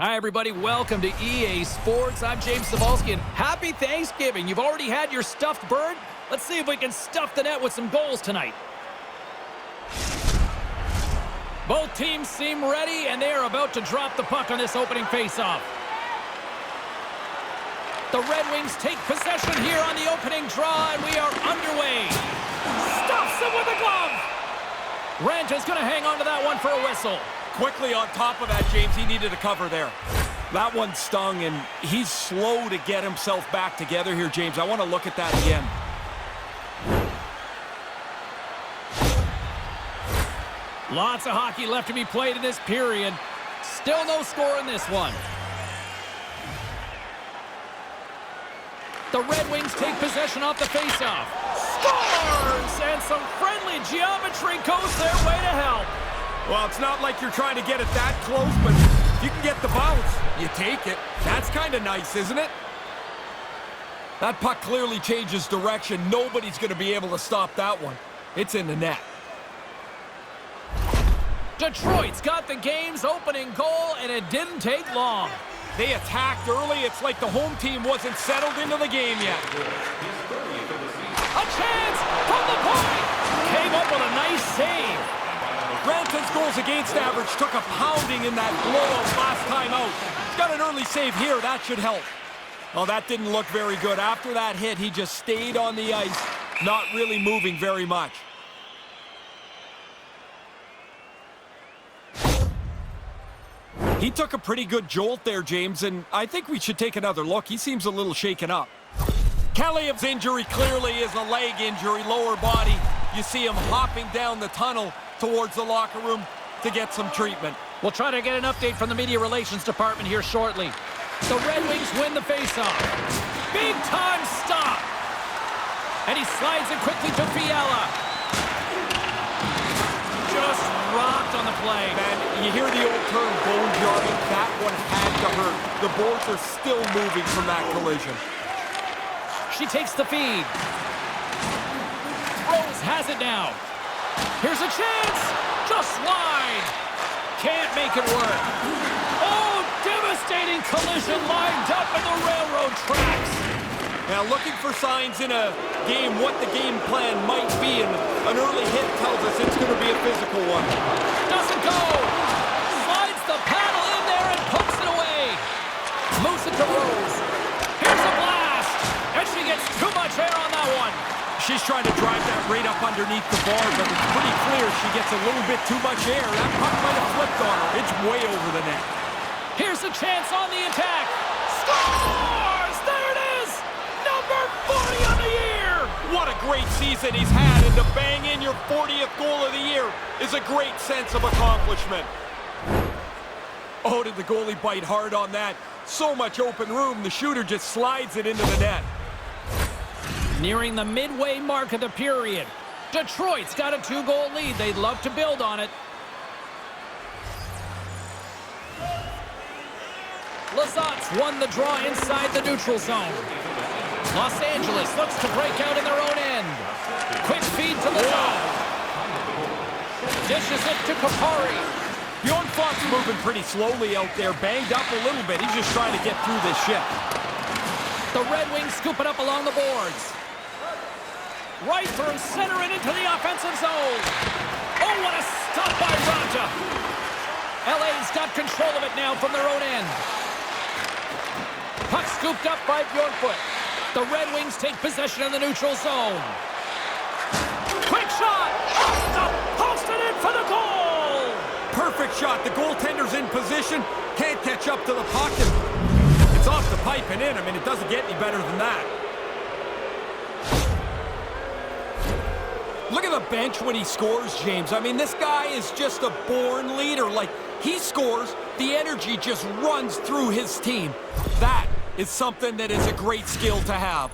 Hi, everybody. Welcome to EA Sports. I'm James Cebulski, and happy Thanksgiving. You've already had your stuffed bird. Let's see if we can stuff the net with some goals tonight. Both teams seem ready, and they are about to drop the puck on this opening faceoff. The Red Wings take possession here on the opening draw, and we are underway. Stuffs it with a glove. Ranta's going to hang on to that one for a whistle. Quickly on top of that, James, he needed a cover there. That one stung, and he's slow to get himself back together here, James. I want to look at that again. Lots of hockey left to be played in this period. Still no score in this one. The Red Wings take possession off the faceoff. Scores! And some friendly geometry goes their way to help. Well, it's not like you're trying to get it that close, but if you can get the bounce, you take it. That's kind of nice, isn't it? That puck clearly changes direction. Nobody's going to be able to stop that one. It's in the net. Detroit's got the game's opening goal, and it didn't take long. They attacked early. It's like the home team wasn't settled into the game yet. A chance from the point. Came up with a nice save. Ranta's goals against average took a pounding in that blowout last time out. He's got an early save here. That should help. Well, that didn't look very good. After that hit, he just stayed on the ice, not really moving very much. He took a pretty good jolt there, James, and I think we should take another look. He seems a little shaken up. Kaliev's injury clearly is a leg injury, lower body. You see him hopping down the tunnel towards the locker room to get some treatment. We'll try to get an update from the media relations department here shortly. The Red Wings win the faceoff. Big time stop. And he slides it quickly to Fiala. Just rocked on the play. Man, you hear the old term bone jarring. That one had to hurt. The boards are still moving from that collision. She takes the feed. Rose has it now. Here's a chance. Just wide. Can't make it work. Oh, devastating collision lined up in the railroad tracks. Now looking for signs in a game what the game plan might be, and an early hit tells us it's going to be a physical one. Doesn't go. Slides the paddle in there and pokes it away. Moves it to Rose. Here's a blast. And she gets too much air on that one. She's trying to drive that right up underneath the bar, but it's pretty clear she gets a little bit too much air. That puck might have flipped on her. It's way over the net. Here's a chance on the attack. Scores! There it is! Number 40 on the year! What a great season he's had, and to bang in your 40th goal of the year is a great sense of accomplishment. Oh, did the goalie bite hard on that? So much open room, the shooter just slides it into the net. Nearing the midway mark of the period. Detroit's got a 2-goal lead. They'd love to build on it. Lazat's won the draw inside the neutral zone. Los Angeles looks to break out in their own end. Quick feed to Lazat. Dishes it to Kapari. Bjorn Fox moving pretty slowly out there, banged up a little bit. He's just trying to get through this shift. The Red Wings scoop it up along the boards. Right through center and into the offensive zone. Oh, what a stop by Ranta. LA's got control of it now from their own end. Puck scooped up by Bjornfoot. The Red Wings take possession in the neutral zone. Quick shot! Off the post and in for the goal! Perfect shot. The goaltender's in position. Can't catch up to the puck. It's off the pipe and in. I mean, it doesn't get any better than that. Look at the bench when he scores, James. I mean, this guy is just a born leader. Like, he scores, the energy just runs through his team. That is something that is a great skill to have.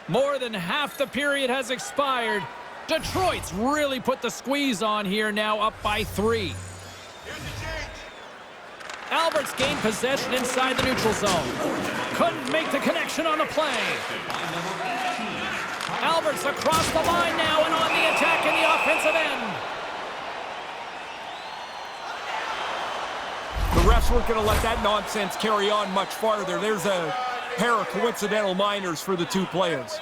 More than half the period has expired. Detroit's really put the squeeze on here, now up by 3. Here's the change. Albert's gained possession inside the neutral zone. Couldn't make the connection on the play. Albert's across the line now and on the attack in the offensive end. The ref refs weren't going to let that nonsense carry on much farther. There's a pair of coincidental minors for the two players.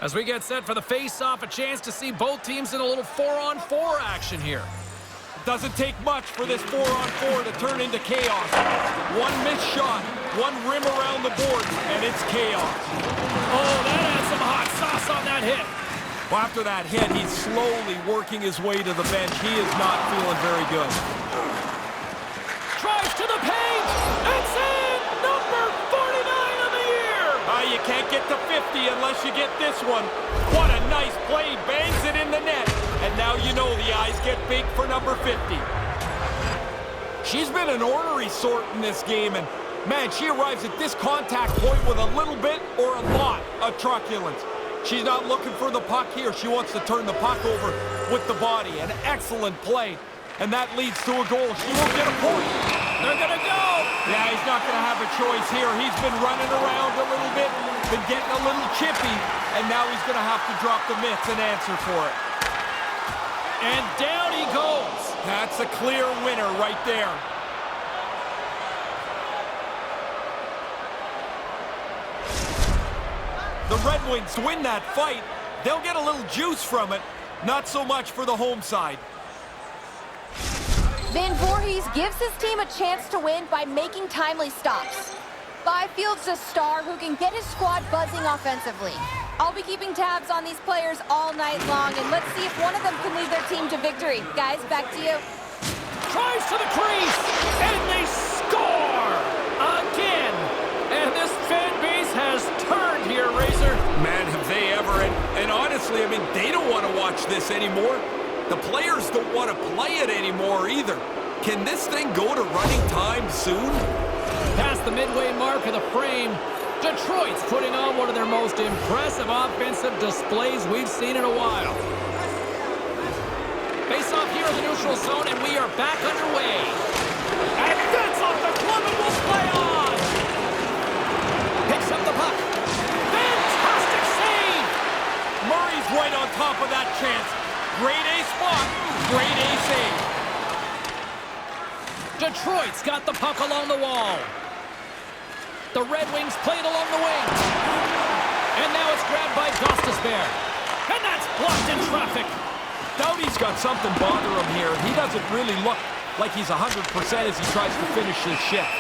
As we get set for the face-off, a chance to see both teams in a little 4-on-4 action here. Doesn't take much for this 4-on-4 to turn into chaos. One missed shot, one rim around the board, and it's chaos. Oh, that adds some hot sauce on that hit. Well, after that hit, he's slowly working his way to the bench. He is not feeling very good. Drives to the paint. It's in! Number 49 of the year! You can't get to 50 unless you get this one. What a nice play. Bangs it in the net. And now you know the eyes get big for number 50. She's been an ornery sort in this game, and man, she arrives at this contact point with a little bit or a lot of truculence. She's not looking for the puck here. She wants to turn the puck over with the body. An excellent play, and that leads to a goal. She won't get a point. They're gonna go! Yeah, he's not gonna have a choice here. He's been running around a little bit, been getting a little chippy, and now he's gonna have to drop the mitts and answer for it. And down he goes. That's a clear winner right there. The Red Wings win that fight. They'll get a little juice from it. Not so much for the home side. Van Voorhees gives his team a chance to win by making timely stops. Byfield's a star who can get his squad buzzing offensively. I'll be keeping tabs on these players all night long, and let's see if one of them can lead their team to victory. Guys, back to you. Drives to the crease, and they score again. And this fan base has turned here, Razor. Man, have they ever. And honestly, I mean, they don't want to watch this anymore. The players don't want to play it anymore either. Can this thing go to running time soon? Past the midway mark of the frame, Detroit's putting on one of their most impressive offensive displays we've seen in a while. Face off here in the neutral zone, and we are back underway. And that's off the glove and will play on. Picks up the puck. Fantastic save. Murray's right on top of that chance. Great A spot, great A save. Detroit's got the puck along the wall. The Red Wings play it along the wing. And now it's grabbed by Gostisbehere. And that's blocked in traffic. Doughty's got something bother him here. He doesn't really look like he's 100% as he tries to finish his shift.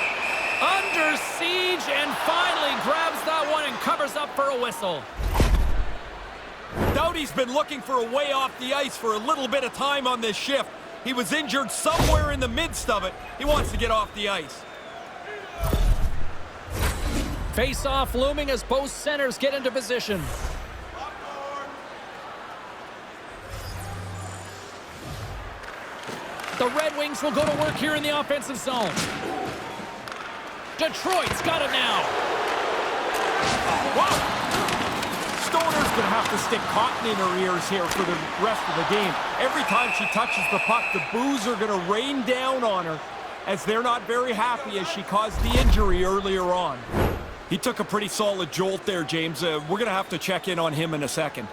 Under siege, and finally grabs that one and covers up for a whistle. Doughty's been looking for a way off the ice for a little bit of time on this shift. He was injured somewhere in the midst of it. He wants to get off the ice. Face-off looming as both centers get into position. The Red Wings will go to work here in the offensive zone. Detroit's got it now. Wow! Stoner's going to have to stick cotton in her ears here for the rest of the game. Every time she touches the puck, the boos are going to rain down on her as they're not very happy as she caused the injury earlier on. He took a pretty solid jolt there, James. We're going to have to check in on him in a second.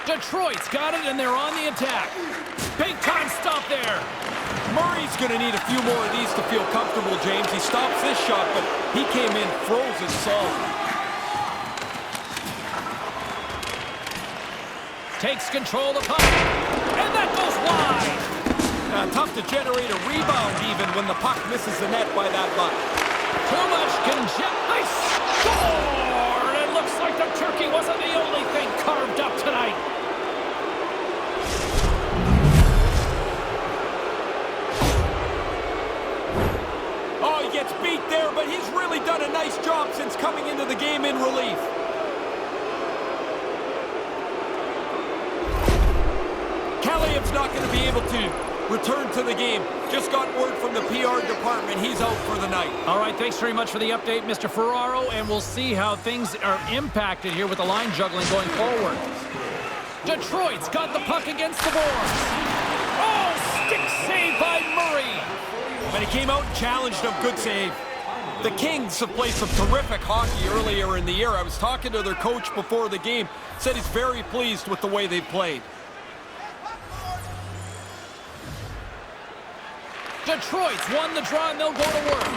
Detroit's got it, and they're on the attack. Big time stop there. Murray's going to need a few more of these to feel comfortable, James. He stops this shot, but he came in frozen solid. Takes control of the puck, and that goes wide. Tough to generate a rebound even when the puck misses the net by that much. Too much They score! It looks like the turkey wasn't the only thing carved up tonight. Oh, he gets beat there, but he's really done a nice job since coming into the game in relief. Kaliyev's not going to be able to returned to the game. Just got word from the PR department. He's out for the night. All right, thanks very much for the update, Mr. Ferraro, and we'll see how things are impacted here with the line juggling going forward. Detroit's got the puck against the boards. Oh, stick save by Murray. But he came out and challenged him. Good save. The Kings have played some terrific hockey earlier in the year. I was talking to their coach before the game. Said he's very pleased with the way they've played. Detroit's won the draw, and they'll go to work.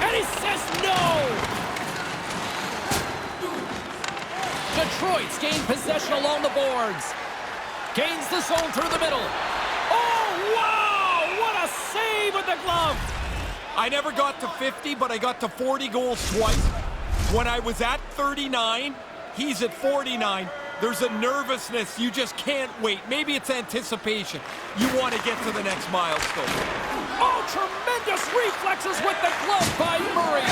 And he says no! Detroit's gained possession along the boards. Gains the zone through the middle. Oh, wow! What a save with the glove! I never got to 50, but I got to 40 goals twice. When I was at 39, he's at 49. There's a nervousness. You just can't wait. Maybe it's anticipation. You want to get to the next milestone. Oh, tremendous reflexes with the glove by Murray.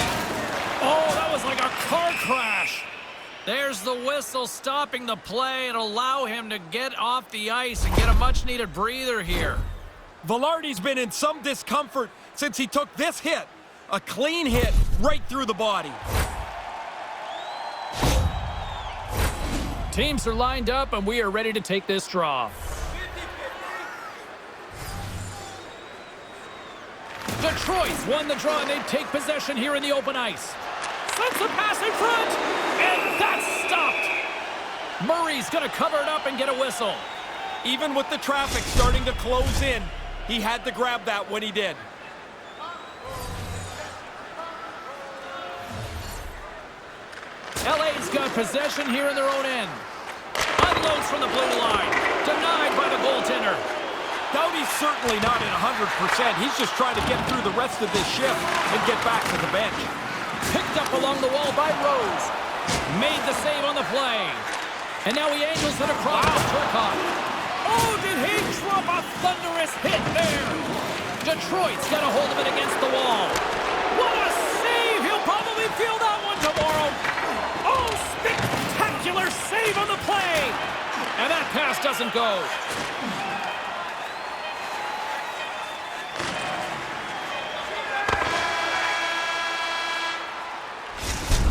Oh, that was like a car crash. There's the whistle stopping the play and allow him to get off the ice and get a much-needed breather here. Velarde's been in some discomfort since he took this hit. A clean hit right through the body. Teams are lined up, and we are ready to take this draw. Detroit's won the draw, and they take possession here in the open ice. Sends the pass in front, and that's stopped. Murray's going to cover it up and get a whistle. Even with the traffic starting to close in, he had to grab that when he did. LA's got possession here in their own end. Unloads from the blue line. Denied by the goaltender. Doughty's certainly not at 100%. He's just trying to get through the rest of this shift and get back to the bench. Picked up along the wall by Rose. Made the save on the play. And now he angles it across to Turcotte. Oh, did he drop a thunderous hit there? Detroit's got a hold of it against the wall. What a save! He'll probably feel that one tomorrow. Oh, spectacular save on the play. And that pass doesn't go.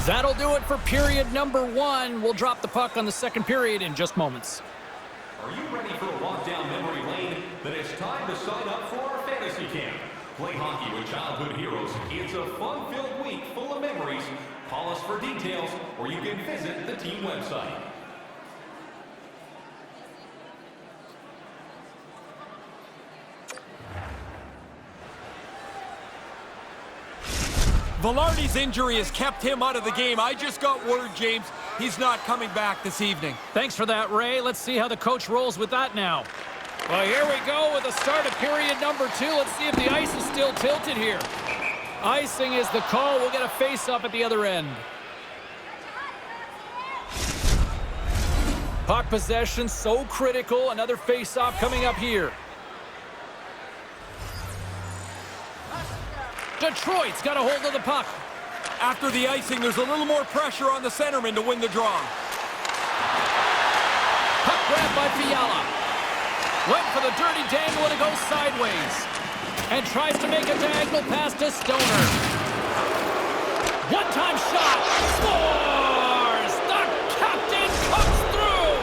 That'll do it for period number 1. We'll drop the puck on the second period in just moments. Are you ready for a walk down memory lane? Then it's time to sign up for our fantasy camp. Play hockey with childhood heroes. It's a fun-filled week full of memories. Call us for details, or you can visit the team website. Velarde's injury has kept him out of the game. I just got word, James, he's not coming back this evening. Thanks for that, Ray. Let's see how the coach rolls with that now. Well, here we go with the start of period number 2. Let's see if the ice is still tilted here. Icing is the call. We'll get a face-up at the other end. Puck possession so critical. Another face-off coming up here. Detroit's got a hold of the puck. After the icing, there's a little more pressure on the centerman to win the draw. Puck grabbed by Fiala. Went for the dirty dangle and it goes sideways. And tries to make a diagonal pass to Stoner. One-time shot. Scores! The captain comes through!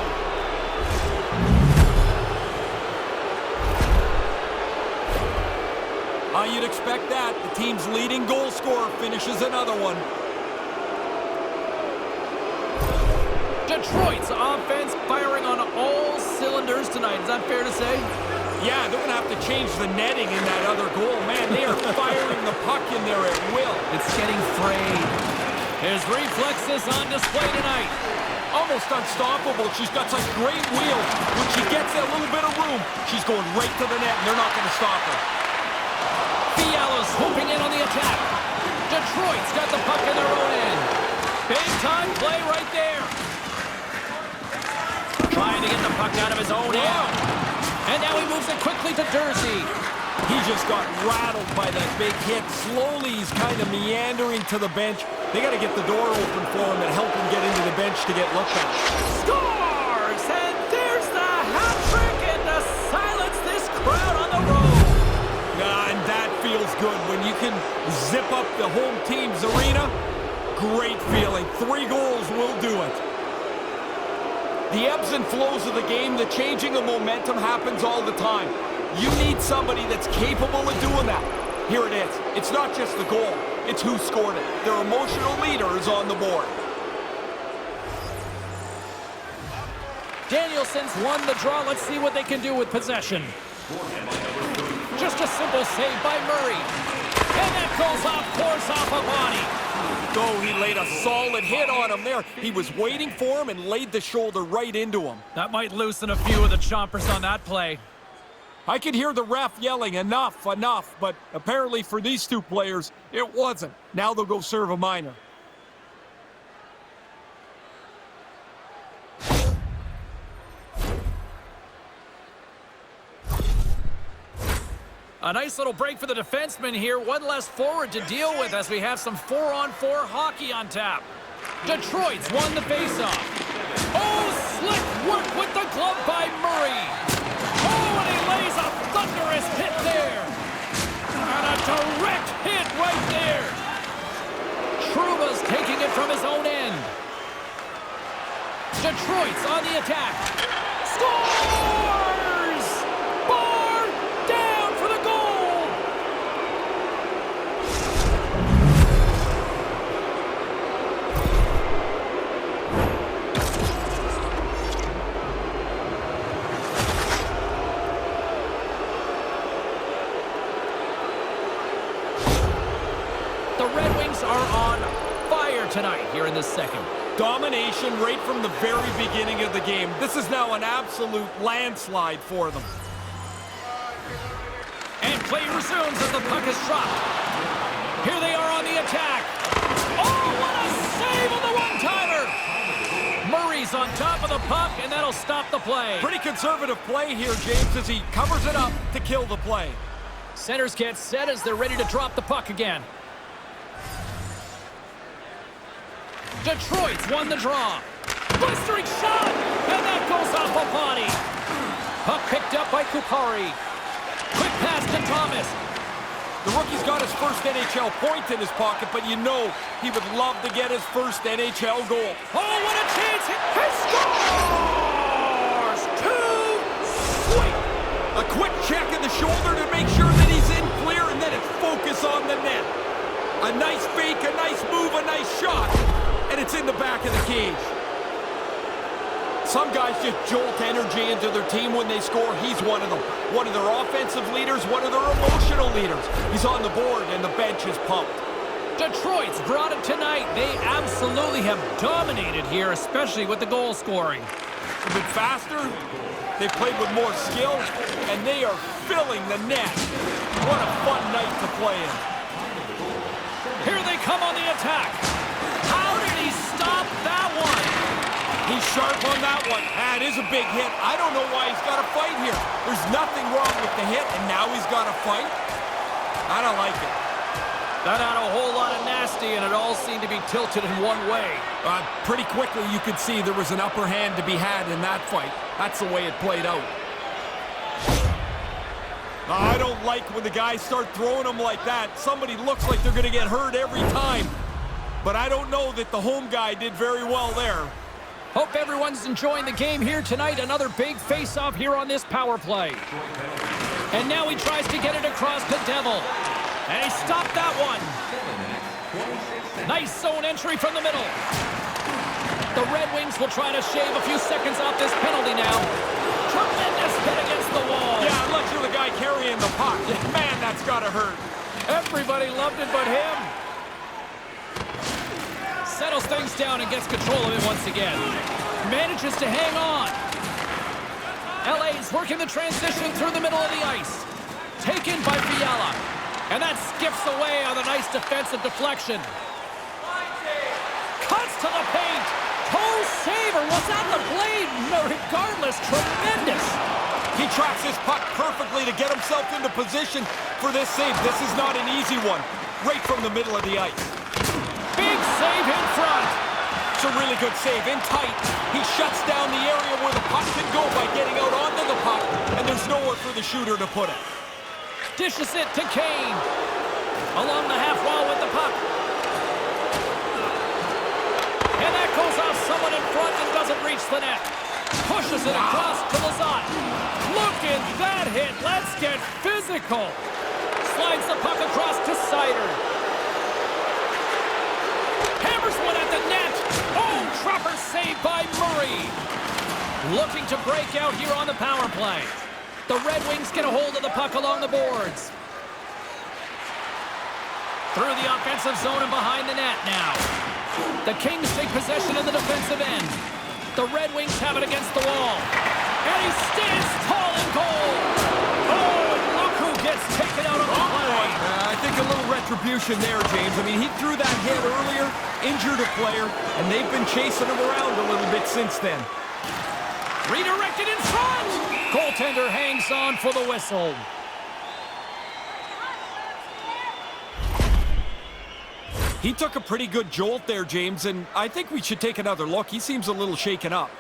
You'd expect that. The team's leading goal scorer finishes another one. Detroit's offense firing on all cylinders tonight. Is that fair to say? Yeah, they're going to have to change the netting in that other goal. Man, they are firing the puck in there at will. It's getting frayed. His reflexes on display tonight. Almost unstoppable. She's got such great wheels. When she gets a little bit of room, she's going right to the net, and they're not going to stop her. Fiala's swooping in on the attack. Detroit's got the puck in their own end. Big time play right there. Trying to get the puck out of his own end. And now he moves it quickly to Jersey. He just got rattled by that big hit. Slowly, he's kind of meandering to the bench. They got to get the door open for him and help him get into the bench to get looked at. Scores! And there's the hat trick, and to silence this crowd on the road. good when you can zip up the home team's arena. Great feeling. 3 goals will do it. The ebbs and flows of the game, the changing of momentum happens all the time. You need somebody that's capable of doing that. Here it is. It's not just the goal. It's who scored it. Their emotional leader is on the board. Danielson's won the draw. Let's see what they can do with possession. Just a simple save by Murray. And that goes off course off a body. Oh, he laid a solid hit on him there. He was waiting for him and laid the shoulder right into him. That might loosen a few of the chompers on that play. I could hear the ref yelling, enough, enough, but apparently for these 2 players, it wasn't. Now they'll go serve a minor. A nice little break for the defenseman here. One less forward to deal with as we have some 4-on-4 hockey on tap. Detroit's won the faceoff. Oh, slick work with the glove by Murray. Oh, and he lays a thunderous hit there. And a direct hit right there. Trouba's taking it from his own end. Detroit's on the attack. Scores! Bar down for the goal! The Red Wings are on fire tonight here in this second. Domination right from the very beginning of the game. This is now an absolute landslide for them. And play resumes as the puck is dropped. Here they are on the attack. Oh, what a save on the one-timer! Murray's on top of the puck, and that'll stop the play. Pretty conservative play here, James, as he covers it up to kill the play. Centers get set as they're ready to drop the puck again. Detroit's won the draw. Blistering shot! And that goes off a body. Puck picked up by Kupari. Quick pass to Thomas. The rookie's got his first NHL point in his pocket, but you know he would love to get his first NHL goal. Oh, what a chance! He scores! Too sweet! A quick check in the shoulder to make sure that he's in clear, and then it's focus on the net. A nice fake, a nice move, a nice shot. And it's in the back of the cage. Some guys just jolt energy into their team when they score. He's one of them. One of their offensive leaders, one of their emotional leaders. He's on the board and the bench is pumped. Detroit's brought it tonight. They absolutely have dominated here, especially with the goal scoring. A bit faster. They played with more skill, and they are filling the net. What a fun night to play in. Here they come on the attack. How did he stop that one? He's sharp on that one. That is a big hit. I don't know why he's got to fight here. There's nothing wrong with the hit, and now he's got to fight. I don't like it. That had a whole lot of nasty, and it all seemed to be tilted in one way. Pretty quickly, you could see there was an upper hand to be had in that fight. That's the way it played out. I don't like when the guys start throwing them like that. Somebody looks like they're going to get hurt every time. But I don't know that the home guy did very well there. Hope everyone's enjoying the game here tonight. Another big face-off here on this power play. And now he tries to get it across to Devil. And he stopped that one. Nice zone entry from the middle. The Red Wings will try to shave a few seconds off this penalty now. Tremendous hit against the wall. Yeah, unless you're the guy carrying the puck. Man, that's got to hurt. Everybody loved it but him. Settles things down and gets control of it once again. Manages to hang on. LA's working the transition through the middle of the ice. Taken by Fiala. And that skips away on a nice defensive deflection. Cuts to the paint. Toe saver. Was that the blade? No, regardless, tremendous. He tracks his puck perfectly to get himself into position for this save. This is not an easy one. Right from the middle of the ice. Big save in front. It's a really good save, in tight. He shuts down the area where the puck can go by getting out onto the puck, and there's nowhere for the shooter to put it. Dishes it to Kane. Along the half wall with the puck. And that goes off someone in front and doesn't reach the net. Pushes it across to Lazat. Look at that hit. Let's get physical. Slides the puck across to Sider. Hammers one at the net. Oh, proper save by Murray. Looking to break out here on the power play. The Red Wings get a hold of the puck along the boards. Through the offensive zone and behind the net now. The Kings take possession in the defensive end. The Red Wings have it against the wall. And he stands tall in goal. Oh, and look who gets taken out of the play. I think a little retribution there, James. I mean, he threw that hit earlier, injured a player, and they've been chasing him around a little bit since then. Redirected in front. Goaltender hangs on for the whistle. He took a pretty good jolt there, James, and I think we should take another look. He seems a little shaken up.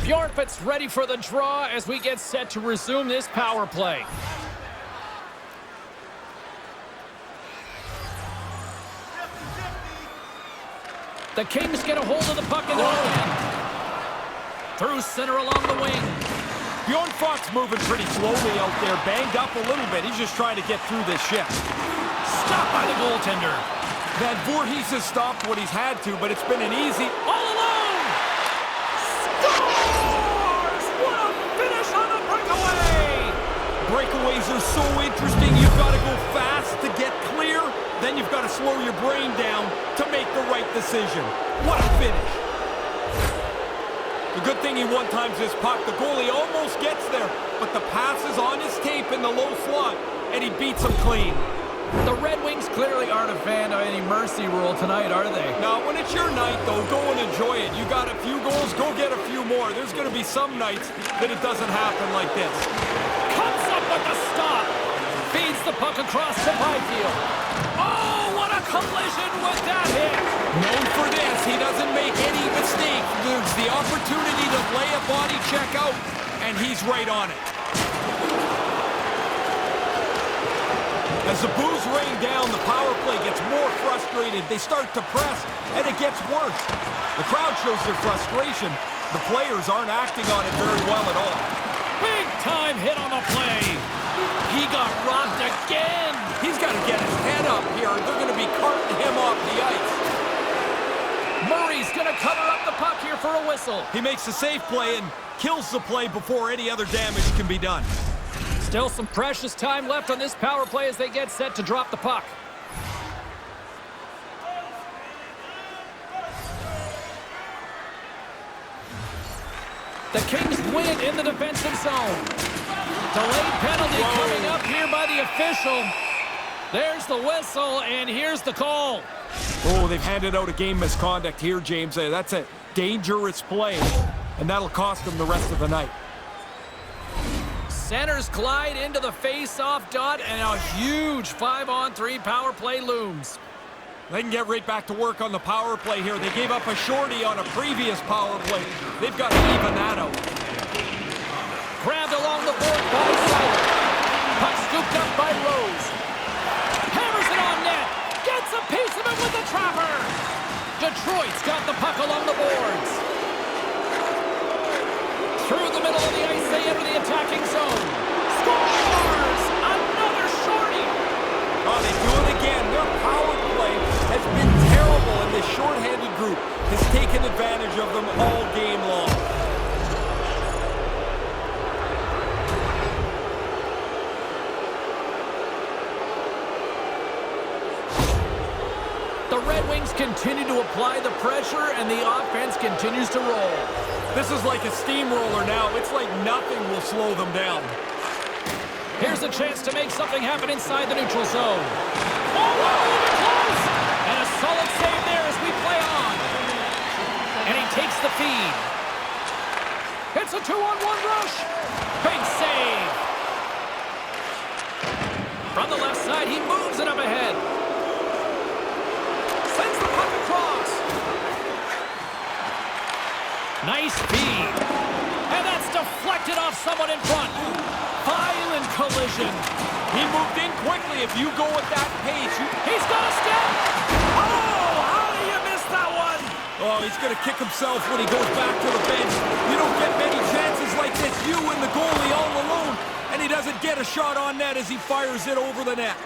Bjornfot's ready for the draw as we get set to resume this power play. The Kings get a hold of the puck in their own end. Through center along the wing. Bjornfot's moving pretty slowly out there, banged up a little bit. He's just trying to get through this shift. Stopped by the goaltender. Van Voorhees has stopped what he's had to, but it's been an easy... All alone! Scores! What a finish on the breakaway! Breakaways are so interesting. You've got to go fast to get clear. Then you've got to slow your brain down to make the right decision. What a finish. The good thing he one-times his puck. The goalie almost gets there, but the pass is on his tape in the low slot, and he beats him clean. The Red Wings clearly aren't a fan of any mercy rule tonight, are they? Now, when it's your night, though, go and enjoy it. You got a few goals, go get a few more. There's going to be some nights that it doesn't happen like this. Comes up with the stop. Feeds the puck across to Byfield. Oh, what a collision with that hit. Known for this, he doesn't make any mistake. There's the opportunity to lay a body check out, and he's right on it. As the boos rain down, the power play gets more frustrated. They start to press, and it gets worse. The crowd shows their frustration. The players aren't acting on it very well at all. Big time hit on the play. He got robbed again. He's got to get his head up here. They're going to be carting him off the ice. Murray's going to cover up the puck here for a whistle. He makes a safe play and kills the play before any other damage can be done. Still some precious time left on this power play as they get set to drop the puck. The Kings win in the defensive zone. Delayed penalty coming up here by the official. There's the whistle, and here's the call. Oh, they've handed out a game misconduct here, James. That's a dangerous play, and that'll cost them the rest of the night. Centers glide into the face-off dot, and a huge 5-on-3 power play looms. They can get right back to work on the power play here. They gave up a shorty on a previous power play. They've got to even that out. Grabbed along the board by Sider. Puck scooped up by Rose. Hammers it on net. Gets a piece of it with the trapper. Detroit's got the puck along the boards. Through the middle of the ice, they enter the attacking zone. Scores! Another shorty! Oh, they do it again. Their power play has been terrible, and this shorthanded group has taken advantage of them all game long. The Red Wings continue to apply the pressure, and the offense continues to roll. This is like a steamroller now. It's like nothing will slow them down. Here's a chance to make something happen inside the neutral zone. Oh, close! And a solid save there as we play on. And he takes the feed. It's a 2-on-1 rush. Big save. From the left side, he moves it up ahead. Sends the puck across. Nice feed. And that's deflected off someone in front. Violent collision. He moved in quickly. If you go at that pace, He's got a step. Oh, how do you miss that one? oh, he's going to kick himself when he goes back to the bench. You don't get many chances like this. You and the goalie all alone. And he doesn't get a shot on net as he fires it over the net.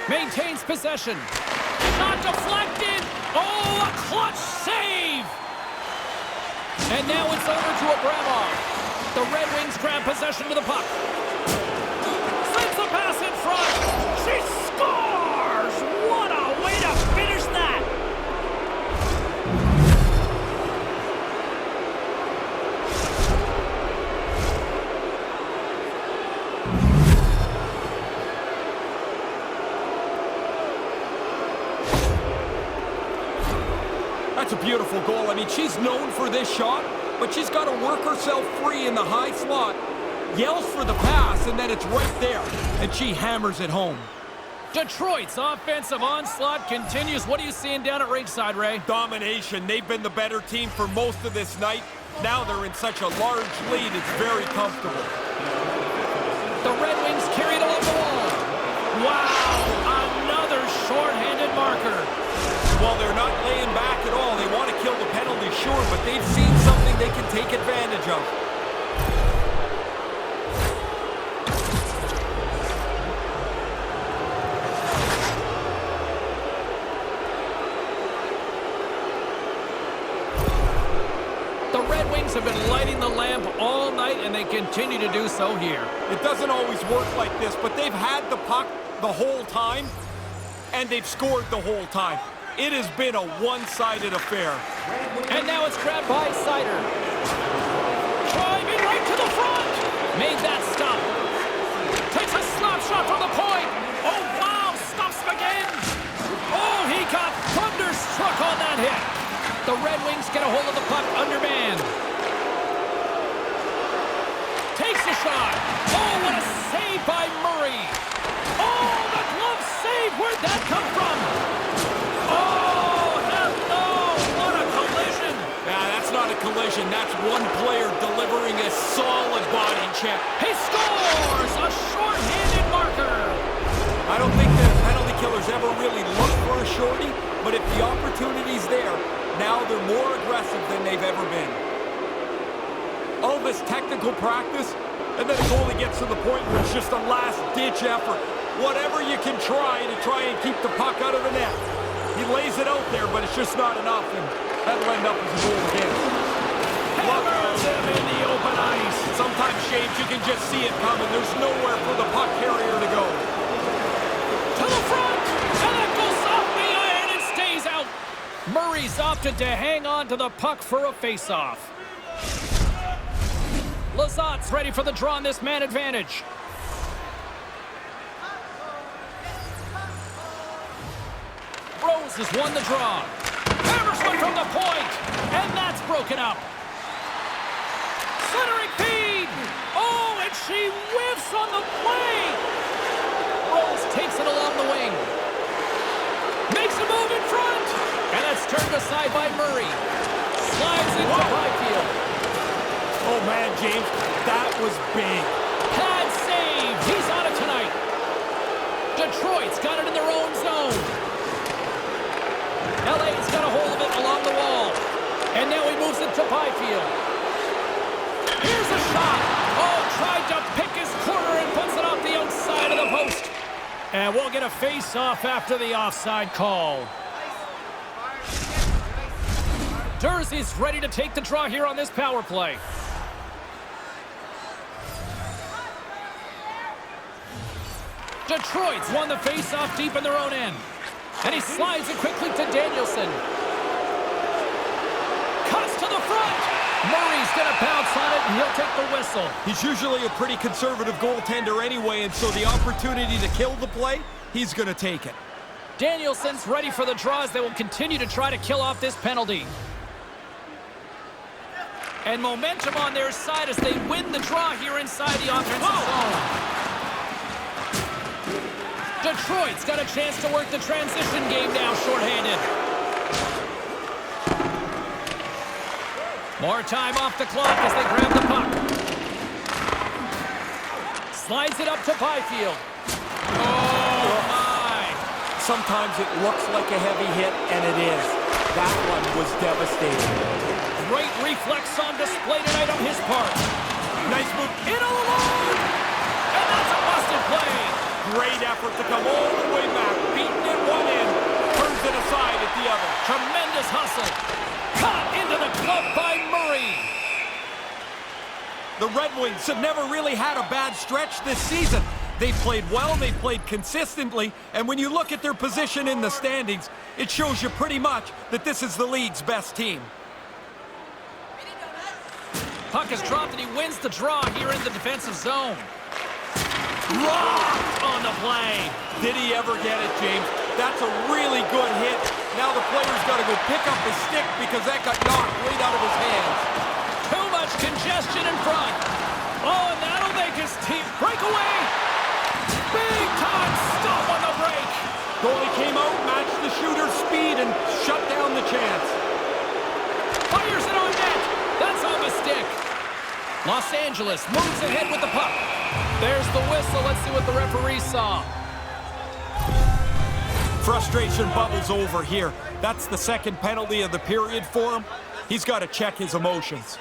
Maintains possession. Shot deflected. Oh, a clutch save. And now it's over to Abramov. The Red Wings grab possession to the puck. Sends a pass in front. She scores! What a way to finish that! That's a beautiful goal. I mean, she's known for this shot, but she's got to work herself free in the high slot. Yells for the pass, and then it's right there, and she hammers it home. Detroit's offensive onslaught continues. What are you seeing down at ringside, Ray? Domination. They've been the better team for most of this night. Now they're in such a large lead, it's very comfortable. The Red Wings carry it along the wall. Wow, another short-handed marker. Well, they're not laying back at all. They want to kill the penalty, sure, but they've seen something they can take advantage of. The Red Wings have been lighting the lamp all night, and they continue to do so here. It doesn't always work like this, but they've had the puck the whole time, and they've scored the whole time. It has been a one-sided affair. And now it's grabbed by Sider. Driving right to the front. Made that stop. Takes a slap shot from the point. Oh, wow, stops him again. Oh, he got thunderstruck on that hit. The Red Wings get a hold of the puck undermanned. Takes a shot. Oh, what a save by Murray. Oh, the glove save. Where'd that come from? Oh, no, what a collision. Nah, that's not a collision. That's one player delivering a solid body check. He scores! A short-handed marker. I don't think the penalty killers ever really look for a shorty, but if the opportunity's there, now they're more aggressive than they've ever been. All this technical practice, and then the goalie gets to the point where it's just a last-ditch effort. Whatever you can try and keep the puck out of the net. He lays it out there, but it's just not enough, and that'll end up as a goal again. Hammers him in the open ice. Sometimes, James, you can just see it coming. There's nowhere for the puck carrier to go. To the front, and it goes off the iron and stays out. Murray's opted to hang on to the puck for a face-off. Lazat's ready for the draw on this man advantage. Rose has won the draw. Hammers one from the point, and that's broken up. Centering feed. Oh, and she whiffs on the play. Rose takes it along the wing. Makes a move in front, and that's turned aside by Murray. Slides into Byfield. Oh, man, James, that was big. Pad save. He's on it tonight. Detroit's got it in their own zone. LA's got a hold of it along the wall. And now he moves it to Byfield. Here's a shot. Oh, tried to pick his corner and puts it off the outside of the post. And we'll get a face-off after the offside call. Jersey's ready to take the draw here on this power play. Detroit's won the face-off deep in their own end. And he slides it quickly to Danielson. Cuts to the front. Murray's going to bounce on it, and he'll take the whistle. He's usually a pretty conservative goaltender anyway, and so the opportunity to kill the play, he's going to take it. Danielson's ready for the draw as they will continue to try to kill off this penalty. And momentum on their side as they win the draw here inside the offensive zone. Detroit's got a chance to work the transition game now shorthanded. More time off the clock as they grab the puck. Slides it up to Byfield. Oh, my. Sometimes it looks like a heavy hit, and it is. That one was devastating. Great reflex on display tonight on his part. Nice move in alone. And that's a busted play. Great effort to come all the way back. Beaten in one end. Turns it aside at the other. Tremendous hustle. Caught into the glove by Murray. The Red Wings have never really had a bad stretch this season. They've played well, they've played consistently, and when you look at their position in the standings, it shows you pretty much that this is the league's best team. Puck is dropped and he wins the draw here in the defensive zone. Rocked on the play. Did he ever get it, James? That's a really good hit. Now the player's got to go pick up his stick because that got knocked right out of his hands. Too much congestion in front. Oh, and that'll make his team break away. Big time stop on the break. Goalie came out, matched the shooter's speed, and shut down the chance. Fires it on net. That's on the stick. Los Angeles moves ahead with the puck. There's the whistle. Let's see what the referee saw. Frustration bubbles over here. That's the second penalty of the period for him. He's got to check his emotions.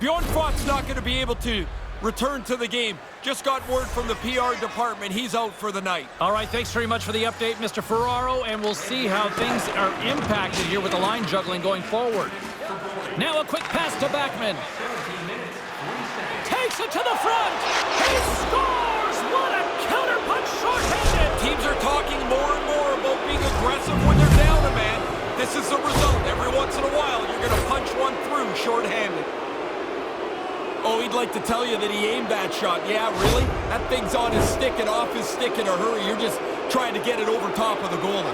Bjornfot's not going to be able to return to the game. Just got word from the PR department. He's out for the night. All right, thanks very much for the update, Mr. Ferraro, and we'll see how things are impacted here with the line juggling going forward. Now a quick pass to Backman. Takes it to the front. He scores! What a counterpunch shorthanded! Teams are talking more and more about being aggressive when they're down a man. This is the result. Every once in a while, you're going to punch one through shorthanded. Oh, he'd like to tell you that he aimed that shot. Yeah, really? That thing's on his stick and off his stick in a hurry. You're just trying to get it over top of the goalie.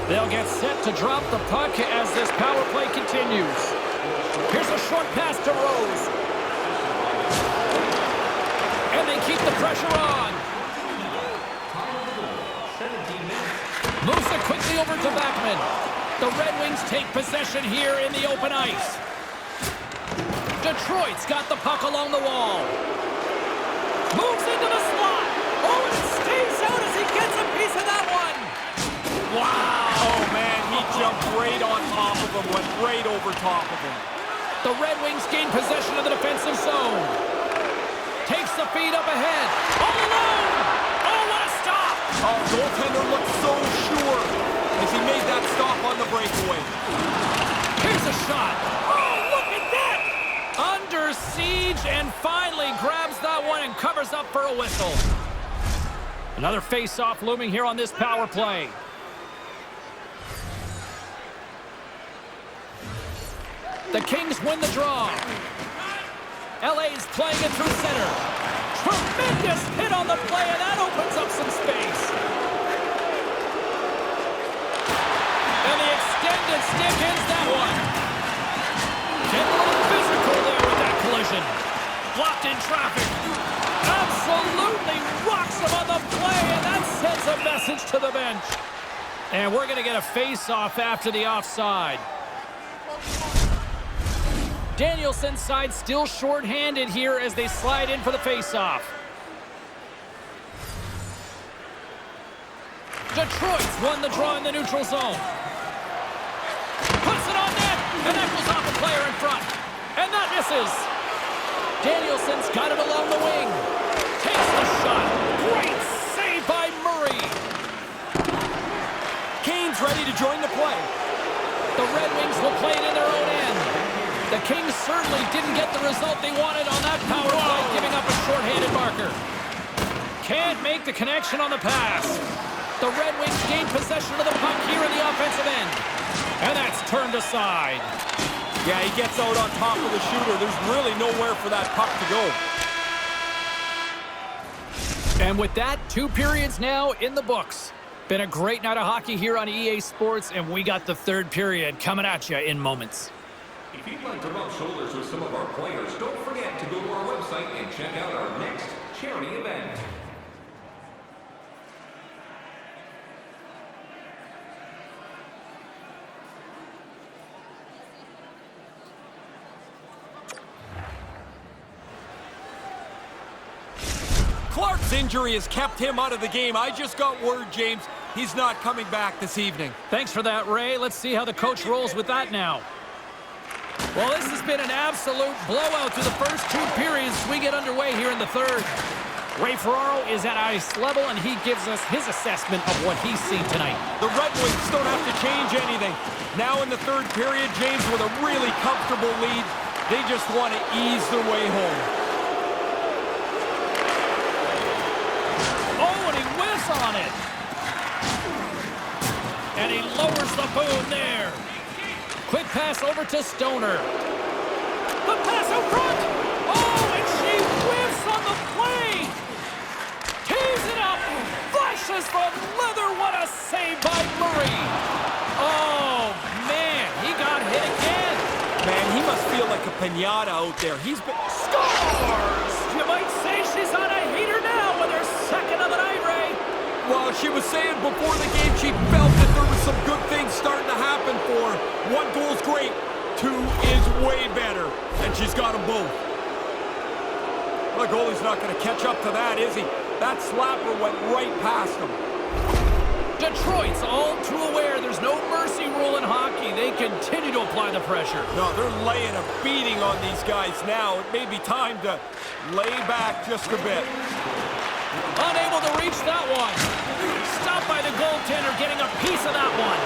They'll get set to drop the puck as this power play continues. Here's a short pass to Rose. And they keep the pressure on. Moves it quickly over to Backman. The Red Wings take possession here in the open ice. Detroit's got the puck along the wall. Moves into the slot. Oh, and it stays out as he gets a piece of that one. Wow. Oh, man, he jumped right on top of him, went right over top of him. The Red Wings gain possession of the defensive zone. Takes the feed up ahead. All alone. Oh, what a stop. Oh, goaltender looked so sure as he made that stop on the breakaway. Here's a shot. Oh, look at that. Under siege and finally grabs that one and covers up for a whistle. Another face-off looming here on this power play. The Kings win the draw. LA's playing it through center. Tremendous hit on the play, and that opens up some space. And the extended stick ends that one. Getting a little physical there with that collision. Blocked in traffic. Absolutely rocks him on the play, and that sends a message to the bench. And we're going to get a face-off after the offside. Danielson's side still short-handed here as they slide in for the face-off. Detroit's won the draw in the neutral zone. Puts it on net, and that goes off a player in front. And that misses. Danielson's got it along the wing. Takes the shot. Great save by Murray. Kane's ready to join the play. The Red Wings will play it in their own end. The Kings certainly didn't get the result they wanted on that power play, giving up a short-handed marker. Can't make the connection on the pass. The Red Wings gain possession of the puck here in the offensive end. And that's turned aside. Yeah, he gets out on top of the shooter. There's really nowhere for that puck to go. And with that, 2 periods now in the books. Been a great night of hockey here on EA Sports, and we got the 3rd period coming at you in moments. If you'd like to rub shoulders with some of our players, don't forget to go to our website and check out our next charity event. Clark's injury has kept him out of the game. I just got word, James, he's not coming back this evening. Thanks for that, Ray. Let's see how the coach rolls with that now. Well, this has been an absolute blowout through the first 2 periods. We get underway here in the third. Ray Ferraro is at ice level, and he gives us his assessment of what he's seen tonight. The Red Wings don't have to change anything. Now in the third period, James, with a really comfortable lead, they just want to ease their way home. Oh, and he whiffs on it. And he lowers the boom there. Quick pass over to Stoner. The pass out front. Oh, and she whiffs on the play. Tees it up. Flashes from leather. What a save by Murray. Oh, man, he got hit again. Man, he must feel like a piñata out there. He's been... Scores! You might say she's on a heater now with her second of the night, Ray. Well, she was saying before the game she felt that there was some good things starting to happen for her. 1 goal's great, 2 is way better, and she's got them both. The goalie's not going to catch up to that, is he? That slapper went right past him. Detroit's all too aware there's no mercy rule in hockey. They continue to apply the pressure. No, they're laying a beating on these guys now. It may be time to lay back just a bit. Unable to reach that one. Stopped by the goaltender, getting a piece of that one.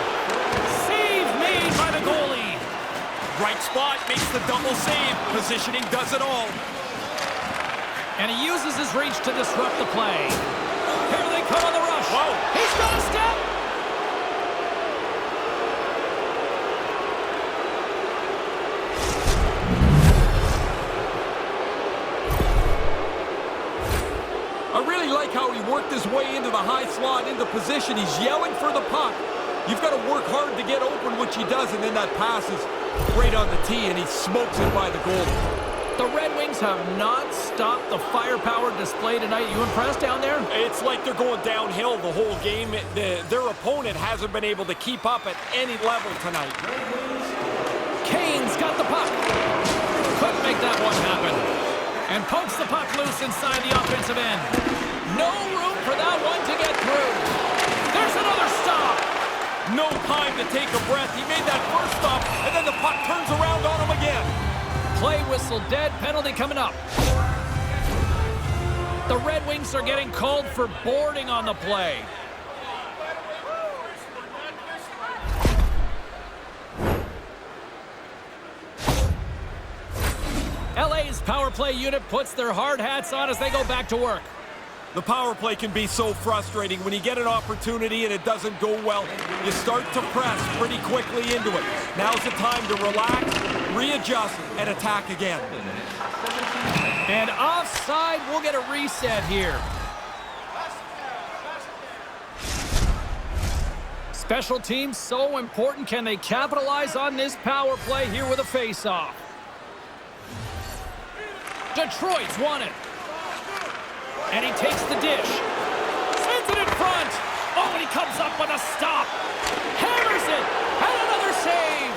Save made by the goalie. Right spot makes the double save. Positioning does it all. And he uses his reach to disrupt the play. Here they come on the rush. Whoa. He's got a step. I really like how he worked his way into the high slot, into position. He's yelling for the puck. You've got to work hard to get open, which he does, and then that pass is right on the tee, and he smokes it by the goal. The Red Wings have not stopped the firepower display tonight. You impressed down there? It's like they're going downhill the whole game. Their opponent hasn't been able to keep up at any level tonight. Kane's got the puck. Couldn't make that one happen. And pokes the puck loose inside the offensive end. No room for that one to get through. There's another stop. No time to take a breath. He made that first stop, and then the puck turns around on him again. Play whistle dead. Penalty coming up. The Red Wings are getting called for boarding on the play. LA's power play unit puts their hard hats on as they go back to work. The power play can be so frustrating. When you get an opportunity and it doesn't go well, you start to press pretty quickly into it. Now's the time to relax, readjust, and attack again. And offside, we'll get a reset here. Special teams so important. Can they capitalize on this power play here with a face-off? Detroit's won it. And he takes the dish. Sends it in front. Oh, and he comes up with a stop. Hammers it. And another save.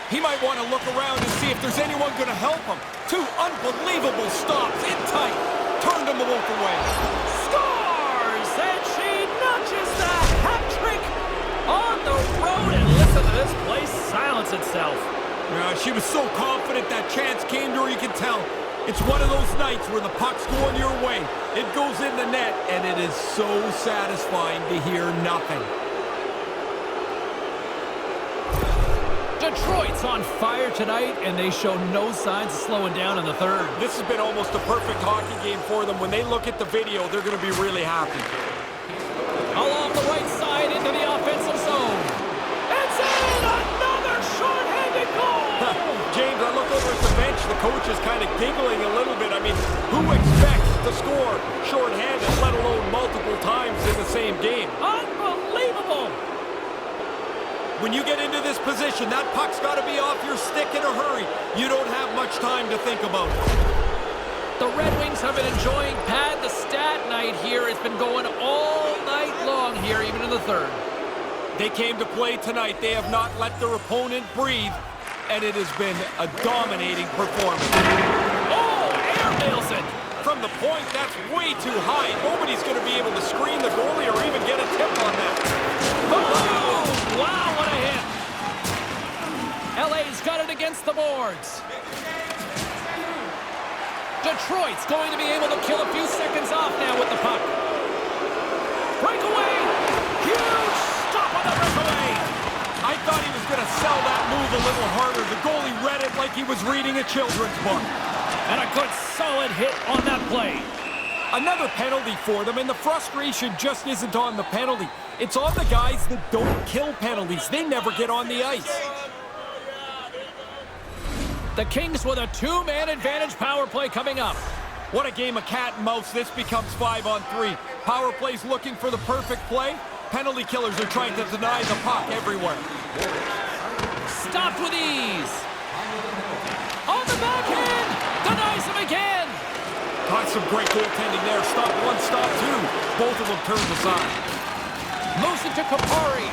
He might want to look around and see if there's anyone going to help him. 2 unbelievable stops in tight. Turned them both away. Scores! And she notches the hat trick on the road. And listen to this place silence itself. She was so confident that chance came to her, you can tell. It's one of those nights where the puck's going your way. It goes in the net, and it is so satisfying to hear nothing. Detroit's on fire tonight, and they show no signs of slowing down in the third. This has been almost a perfect hockey game for them. When they look at the video, they're going to be really happy. Along the right side into the offensive zone. It's in! Another short-handed goal! James, I look over at the bench. The coach is kind of giggling a little bit. I mean, who expects to score short-handed, let alone multiple times in the same game? Unbelievable! When you get into this position, that puck's got to be off your stick in a hurry. You don't have much time to think about it. The Red Wings have been enjoying Pad the Stat night here. It's been going all night long here, even in the third. They came to play tonight. They have not let their opponent breathe, and it has been a dominating performance. Oh, airmails it! from the point, that's way too high. Nobody's going to be able to screen the goalie or even get a tip on that. Oh, wow, what a hit. LA's got it against the boards. Detroit's going to be able to kill a few seconds off now with the puck. Breakaway! Huge stop on the breakaway! I thought he was going to sell that move a little harder. The goalie read it like he was reading a children's book. And a good solid hit on that play. Another penalty for them, and the frustration just isn't on the penalty. It's on the guys that don't kill penalties. They never get on the ice. The Kings with a two-man advantage power play coming up. What a game of cat and mouse. This becomes 5-on-3. Power play's looking for the perfect play. Penalty killers are trying to deny the puck everywhere. Stopped with ease. On the backhand. Denies him again. Got some great goaltending there. Stop one, stop two. Both of them turned aside. Moves it to Kapari.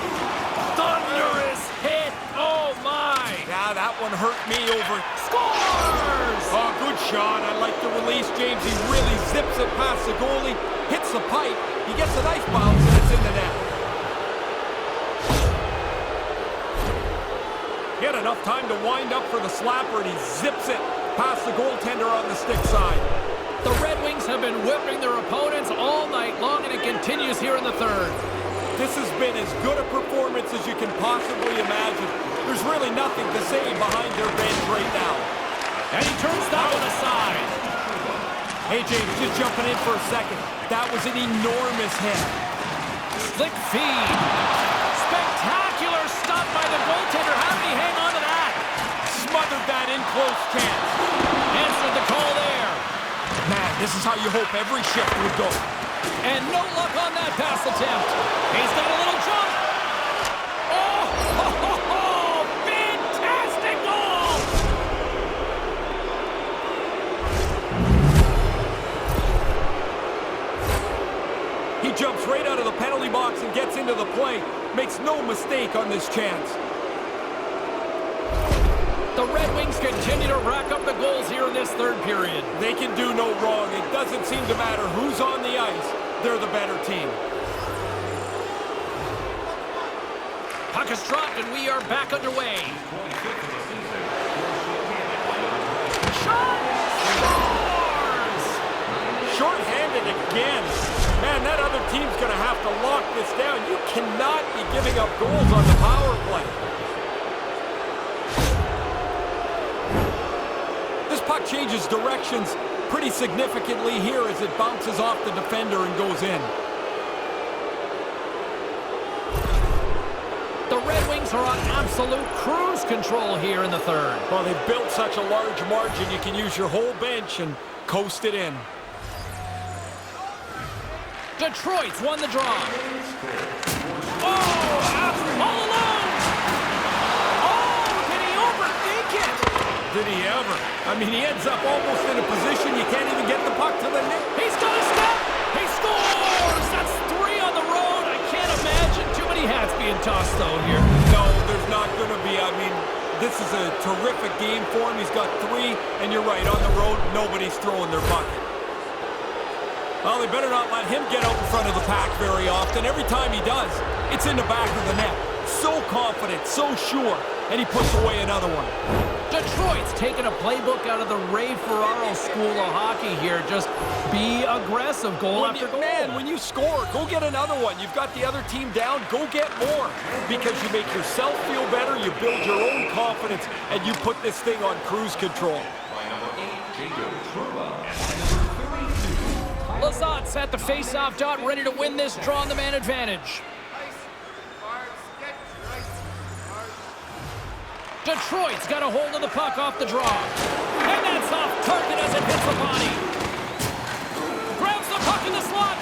Thunderous hit. Oh, my. Yeah, that one hurt me over. Scores! Oh, good shot. I like the release, James. He really zips it past the goalie, hits the pipe. He gets a nice bounce, and it's in the net. He had enough time to wind up for the slapper, and he zips it past the goaltender on the stick side. The Red Wings have been whipping their opponents all night long, and it continues here in the third. This has been as good a performance as you can possibly imagine. There's really nothing to say behind their bench right now. And he turns that one aside. Hey, James, just jumping in for a second. That was an enormous hit. Slick feed. Spectacular stop by the goaltender. How did he hang on to that? Smothered that in close chance. Answered the call there. Man, this is how you hope every shift would go. And no luck on that pass attempt. He's got a little jump. Oh, ho, ho, ho. Fantastic goal. He jumps right out of the penalty box and gets into the play. Makes no mistake on this chance. The Red Wings continue to rack up the goals here in this third period. They can do no wrong. It doesn't seem to matter who's on the ice. They're the better team. Puck is dropped and we are back underway. Shot! Scores! Short-handed again. Man, that other team's going to have to lock this down. You cannot be giving up goals on the power play. This puck changes directions pretty significantly here as it bounces off the defender and goes in. The Red Wings are on absolute cruise control here in the third. Well, they've built such a large margin, you can use your whole bench and coast it in. Detroit's won the draw. Oh, all alone. Oh, did he overthink it? Did he ever? I mean, he ends up almost in a position you can't even get the puck to the net. He's got a step. He scores. That's 3 on the road. I can't imagine too many hats being tossed, though, here. No, there's not going to be. I mean, this is a terrific game for him. He's got 3, and you're right, on the road, nobody's throwing their bucket. Well, they better not let him get out in front of the pack very often. Every time he does, it's in the back of the net. So confident, so sure, and he puts away another one. Detroit's taking a playbook out of the Ray Ferraro school of hockey here. Just be aggressive, goal after goal. Man, when you score, go get another one. You've got the other team down, go get more. Because you make yourself feel better, you build your own confidence, and you put this thing on cruise control. Lazat's at the face-off dot, ready to win this draw on the man advantage. Detroit's got a hold of the puck off the draw. And that's off target as it hits the body. Grabs the puck in the slot.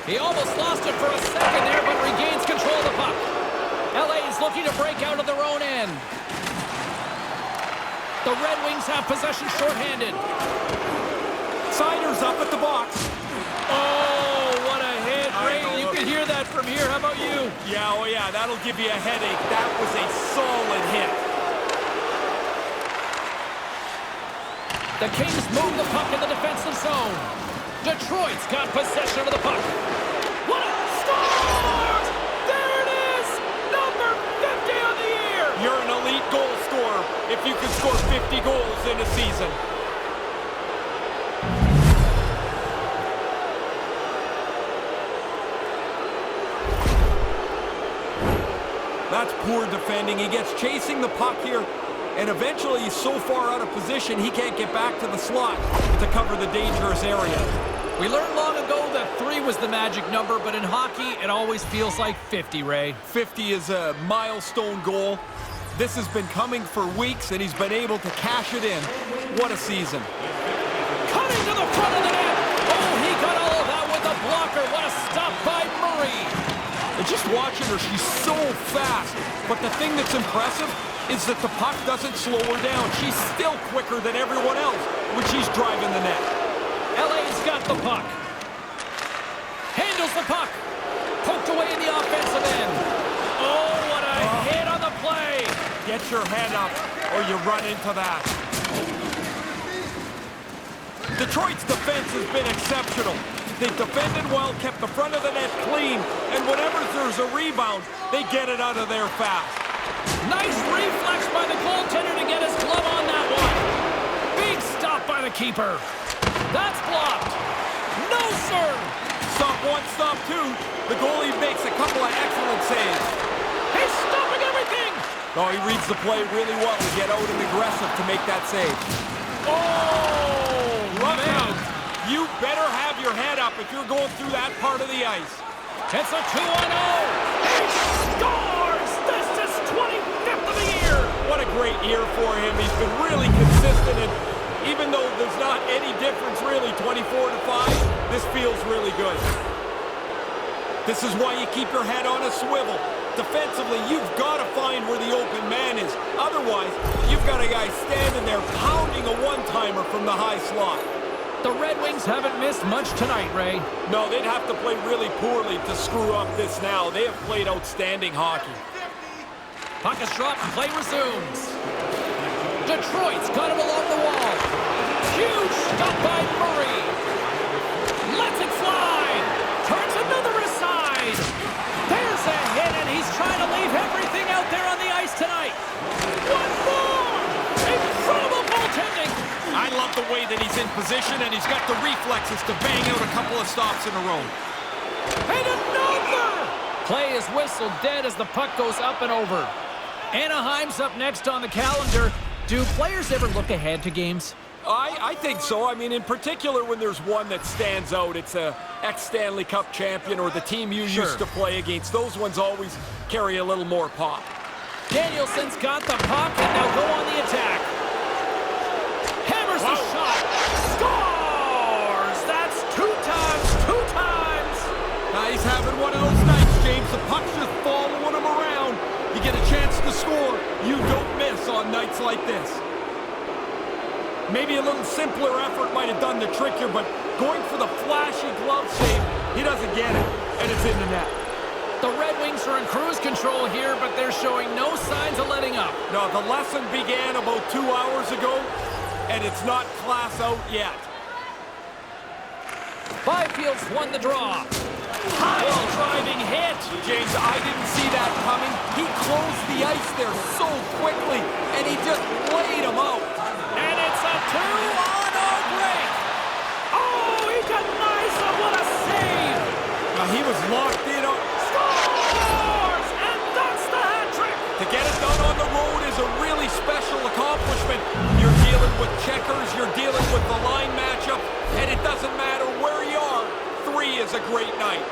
He almost lost it for a second there, but regains control of the puck. LA's looking to break out of their own end. The Red Wings have possession shorthanded. Siders up at the box. Oh, what a hit. Ray, you can hear that from here. How about you? Yeah, oh yeah, that'll give you a headache. That was a solid hit. The Kings move the puck in the defensive zone. Detroit's got possession of the puck. What a score! There it is! Number 50 on the year! You're an elite goal scorer if you can score 50 goals in a season. That's poor defending. He gets chasing the puck here, and eventually he's so far out of position he can't get back to the slot to cover the dangerous area. We learned long ago that 3 was the magic number, but in hockey, it always feels like 50, Ray. 50 is a milestone goal. This has been coming for weeks, and he's been able to cash it in. What a season. Cutting to the front of the net. Oh, he got all of that with a blocker. What a stop by Murray. And just watching her, she's so fast. But the thing that's impressive is that the puck doesn't slow her down. She's still quicker than everyone else when she's driving the net. LA's got the puck. Handles the puck. Poked away in the offensive end. Oh, what a hit on the play. Get your head up or you run into that. Detroit's defense has been exceptional. They've defended well, kept the front of the net clean, and whenever there's a rebound, they get it out of there fast. Nice reflex by the goaltender to get his glove on that one. Big stop by the keeper. That's blocked. No, sir. Stop one, stop two. The goalie makes a couple of excellent saves. He's stopping everything. Oh, he reads the play really well to get out and aggressive to make that save. Oh, man. You better have your head up if you're going through that part of the ice. It's a 2-on-0. He scores! This is 25th of the year. What a great year for him. He's been really consistent, and even though there's not any difference really, 24-5, this feels really good. This is why you keep your head on a swivel. Defensively, you've got to find where the open man is. Otherwise, you've got a guy standing there pounding a one-timer from the high slot. The Red Wings haven't missed much tonight, Ray. No, they'd have to play really poorly to screw up this now. They have played outstanding hockey. Puck is dropped and play resumes. Detroit's got him along the wall. Huge stop by Murray. Lets it fly. Turns another aside. There's a hit, and he's trying to leave everything out there on the ice tonight. One more. Incredible goaltending. I love the way that he's in position, and he's got the reflexes to bang out a couple of stops in a row. And another! Play is whistled dead as the puck goes up and over. Anaheim's up next on the calendar. Do players ever look ahead to games? I think so. I mean, in particular, when there's one that stands out, it's a ex-Stanley Cup champion or the team you used to play against. Those ones always carry a little more pop. Danielson's got the puck, and they'll go on the attack. Hammers the shot. Scores! That's two times. Now he's having one of those nights, James. The puck's just following him around. You get a chance to score. You don't miss on nights like this. Maybe a little simpler effort might have done the trick here, but going for the flashy glove save, he doesn't get it, and it's in the net. The Red Wings are in cruise control here, but they're showing no signs of letting up. No, the lesson began about 2 hours ago, and it's not class out yet. Byfield's won the draw. High driving hit. James, I didn't see that coming. He closed the ice there so quickly, and he just laid him out. And it's a 2-on-0 break. Oh, he denies him. What a save. Now, he was locked in. Scores! And that's the hat trick. To get it done on the road is a really special accomplishment. You're dealing with checkers, you're dealing with the line matchup, and it doesn't matter where you are. 3 is a great night.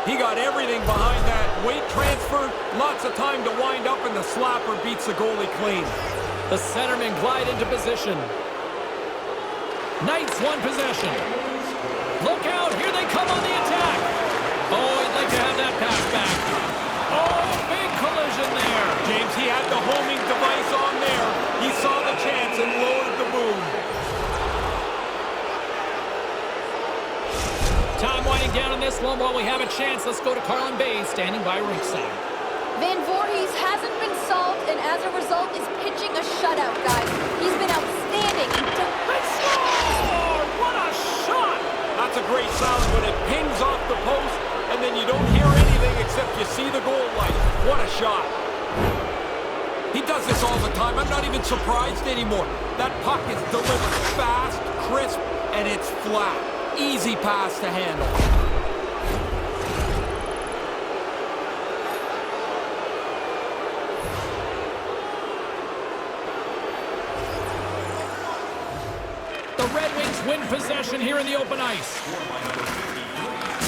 He got everything behind that weight transfer, lots of time to wind up, and the slapper beats the goalie clean. The centermen glide into position. Knights won possession. Look out, here they come on the attack. Oh, he'd like to have that pass back. Oh, big collision there. James, he had the homing device on there. He saw the chance and lowered the boom. Time winding down on this one while we have a chance. Let's go to Carlin Bay, standing by ringside. Van Voorhees hasn't been solved, and as a result is pitching a shutout, guys. He's been outstanding He does this all the time. I'm not even surprised anymore. That puck is delivered fast, crisp, and it's flat. Easy pass to handle. The Red Wings win possession here in the open ice.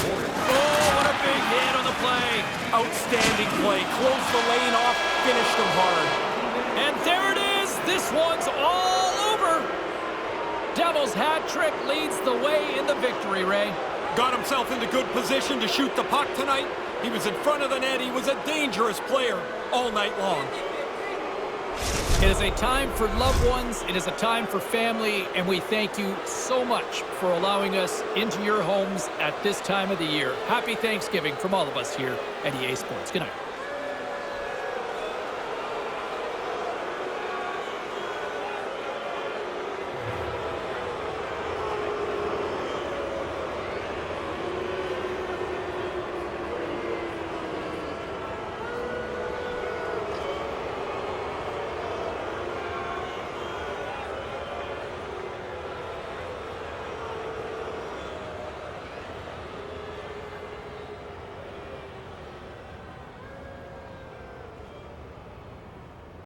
Oh, what a big hit on the play. Outstanding play. Closed the lane off, finished him hard. And there it is. This one's all over. Devils hat trick leads the way in the victory, Ray. Got himself into good position to shoot the puck tonight. He was in front of the net. He was a dangerous player all night long. It is a time for loved ones. It is a time for family. And we thank you so much for allowing us into your homes at this time of the year. Happy Thanksgiving from all of us here at EA Sports. Good night.